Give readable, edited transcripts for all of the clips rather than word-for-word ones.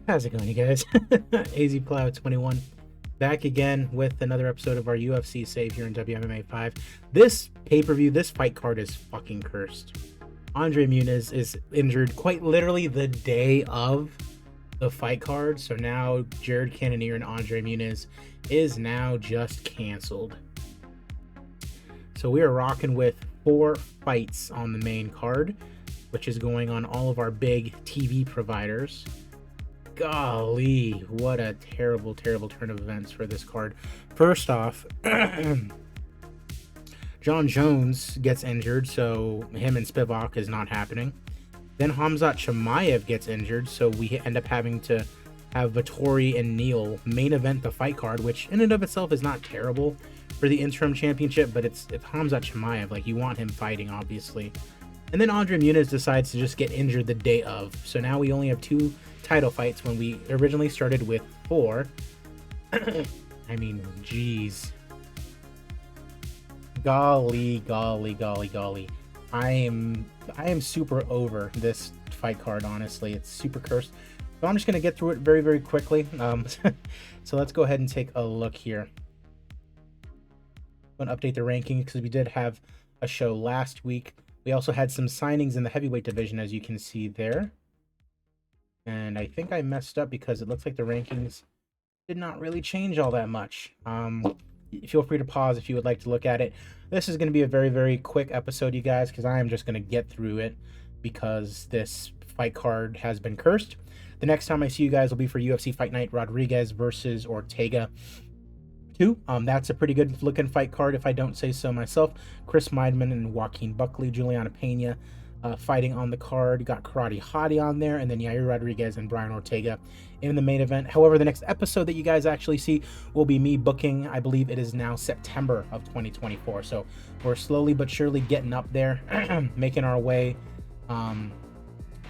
How's it going, you guys? AZ Plow 21 back again with another episode of our UFC save here in WMMA 5. This pay-per-view, this fight card is fucking cursed. Andre Muniz is injured quite literally the day of the fight card, so now Jared Cannonier and Andre Muniz is now just canceled. So we are rocking with 4 fights on the main card, which is going on all of our big TV providers. Golly, what a terrible turn of events for this card. First off, John Jones gets injured, so him and Spivak is not happening. Then Khamzat Chimaev gets injured, so we end up having to have Vettori and Neal main event the fight card, which in and of itself is not terrible for the interim championship, but it's Khamzat Chimaev. Like, you want him fighting, obviously. And then Andre Muniz decides to just get injured the day of. So now we only have 2 title fights when we originally started with 4. I mean, jeez. Golly. I am super over this fight card, honestly. It's super cursed. So I'm just going to get through it very quickly. So let's go ahead and take a look here. I'm going to update the ranking because we did have a show last week. We also had some signings in the heavyweight division, as you can see there. And I think I messed up because it looks like the rankings did not really change all that much. Feel free to pause if you would like to look at it. This is going to be a very quick episode, you guys, because I am just going to get through it because this fight card has been cursed. The next time I see you guys will be for UFC Fight Night Rodriguez versus Ortega 2. That's a pretty good looking fight card if I don't say so myself. Chris Meidman and Joaquin Buckley, Juliana Pena fighting on the card. You got Karate Hottie on there, and then Yair Rodriguez and Brian Ortega in the main event. However, the next episode that you guys actually see will be me booking, I believe it is now September of 2024. So we're slowly but surely getting up there, making our way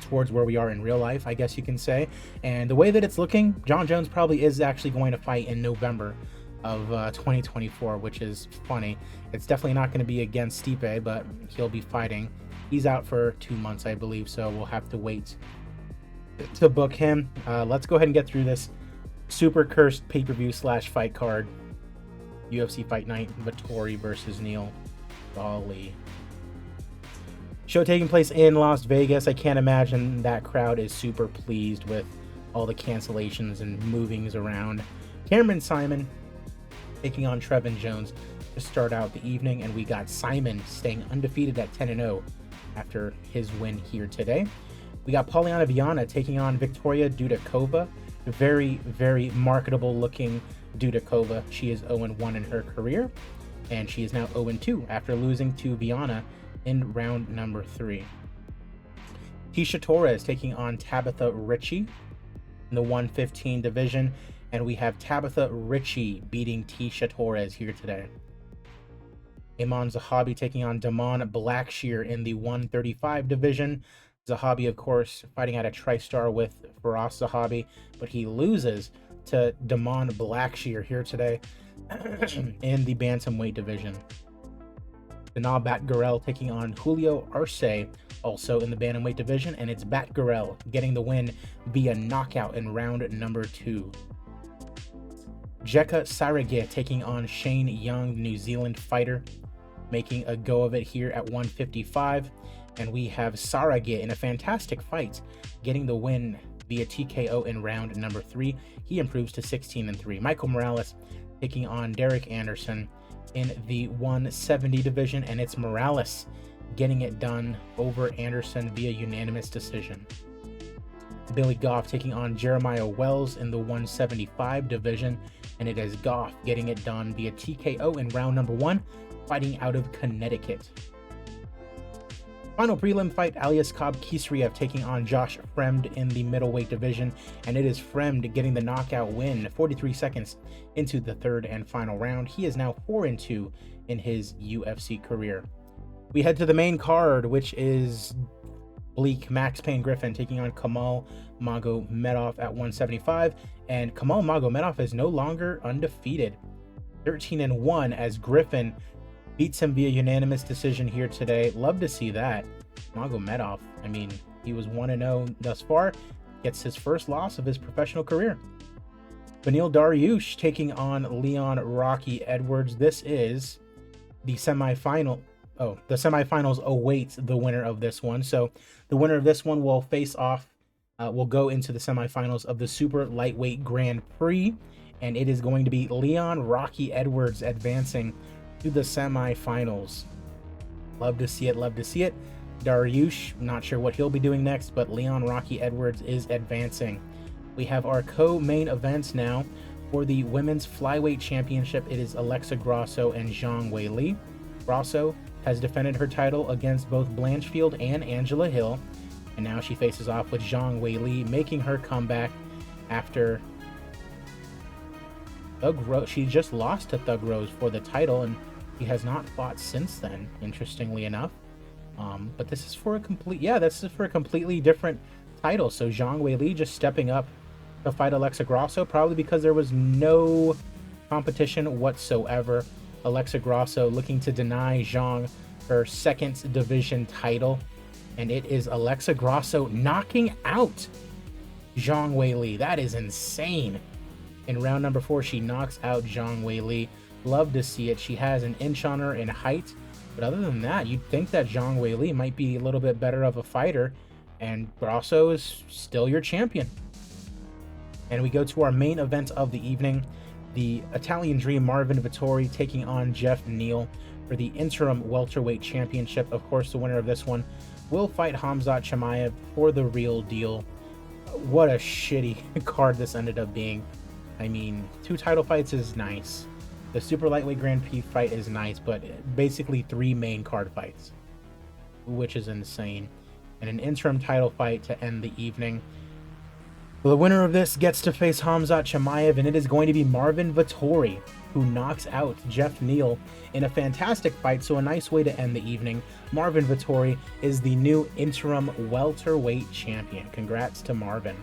towards where we are in real life, I guess you can say. And the way that it's looking, John Jones probably is actually going to fight in November of 2024, which is funny. It's definitely not going to be against Stipe, but he'll be fighting. He's out for 2 months, I believe, so we'll have to wait to book him. Let's go ahead and get through this super cursed pay-per-view / fight card. UFC Fight Night, Vettori versus Neal. Golly. Show taking place in Las Vegas. I can't imagine that crowd is super pleased with all the cancellations and movings around. Cameron Simon taking on Trevin Jones to start out the evening, and we got Simon staying undefeated at 10-0 after his win here today. We got Polyana Viana taking on Victoria Dudakova. Very marketable looking Dudakova. She is 0-1 in her career, and she is now 0-2 after losing to Viana in round number 3. Tisha Torres taking on Tabitha Ritchie in the 115 division, and we have Tabitha Ritchie beating Tisha Torres here today. Iman Zahabi taking on Damon Blackshear in the 135 division. Zahabi, of course, fighting at a TriStar with Faraz Zahabi, but he loses to Damon Blackshear here today in the bantamweight division. Danal Batgarel taking on Julio Arce, also in the bantamweight division, and it's Batgarel getting the win via knockout in round number 2. Jekka Saraghe taking on Shane Young, New Zealand fighter, making a go of it here at 155. And we have Saraghe in a fantastic fight, getting the win via TKO in round number 3. He improves to 16-3. Michael Morales taking on Derek Anderson in the 170 division, and it's Morales getting it done over Anderson via unanimous decision. Billy Goff taking on Jeremiah Wells in the 175 division, and it is Goff getting it done via TKO in round number 1, fighting out of Connecticut. Final prelim fight, Alias Cobb Kisriev taking on Josh Fremd in the middleweight division, and it is Fremd getting the knockout win 43 seconds into the 3rd and final round. He is now 4-2 in his UFC career. We head to the main card, which is Bleak Max Payne Griffin taking on Kamal Magomedov at 175, and Kamal Magomedov is no longer undefeated. 13-1 as Griffin beats him via unanimous decision here today. Love to see that. Magomedov, I mean, he was 1-0 thus far. gets his first loss of his professional career. Beneil Dariush taking on Leon Rocky Edwards. This is the semifinal. Oh, the semifinals await the winner of this one. So the winner of this one will face off, will go into the semifinals of the Super Lightweight Grand Prix. And it is going to be Leon Rocky Edwards advancing to the semifinals. Love to see it. Love to see it. Dariush, not sure what he'll be doing next, but Leon Rocky Edwards is advancing. We have our co-main events now for the Women's Flyweight Championship. It is Alexa Grasso and Zhang Weili. Grasso has defended her title against both Blanchfield and Angela Hill, and now she faces off with Zhang Weili, making her comeback after Thug Rose. She just lost to Thug Rose for the title, and he has not fought since then, interestingly enough. But this is for a completely different title. So Zhang Weili just stepping up to fight Alexa Grasso, probably because there was no competition whatsoever. Alexa Grasso looking to deny Zhang her second division title, and it is Alexa Grasso knocking out Zhang Weili. That is insane. In round number 4, she knocks out Zhang Weili. Love to see it. She has an inch on her in height, but other than that, you'd think that Zhang Weili might be a little bit better of a fighter, and Grasso is still your champion. And we go to our main event of the evening, the Italian Dream Marvin Vettori taking on Geoff Neal for the interim welterweight championship. Of course, the winner of this one will fight Khamzat Chimaev for the real deal. What a shitty card this ended up being. I mean, 2 title fights is nice. The Super Lightweight Grand Prix fight is nice, but basically 3 main card fights, which is insane. And an interim title fight to end the evening. Well, the winner of this gets to face Khamzat Chimaev, and it is going to be Marvin Vettori, who knocks out Geoff Neal in a fantastic fight. So a nice way to end the evening. Marvin Vettori is the new interim welterweight champion. Congrats to Marvin.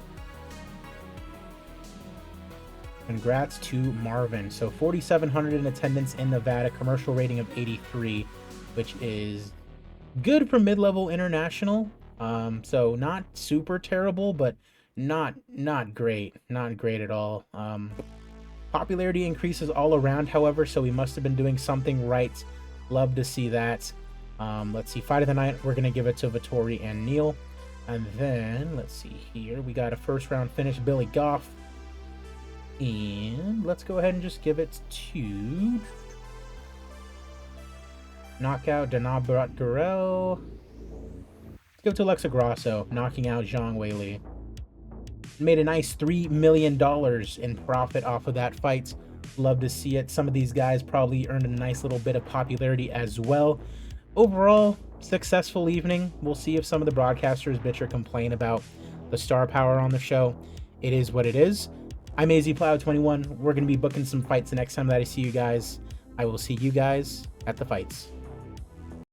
Congrats to Marvin. So 4,700 in attendance in Nevada, commercial rating of 83, which is good for mid-level international. So not super terrible, but not great. Not great at all. Popularity increases all around, however, so we must have been doing something right. Love to see that. Let's see, fight of the night, we're going to give it to Vettori and Neal. And then, let's see here, we got a first round finish, Billy Goff. And let's go ahead and just give it to knockout Danabrat Gurel. Let's give it to Alexa Grasso, knocking out Zhang Weili. Made a nice $3 million in profit off of that fight. Love to see it. Some of these guys probably earned a nice little bit of popularity as well. Overall, successful evening. We'll see if some of the broadcasters bitch or complain about the star power on the show. It is what it is. I'm AZPlow21. We're going to be booking some fights the next time that I see you guys. I will see you guys at the fights.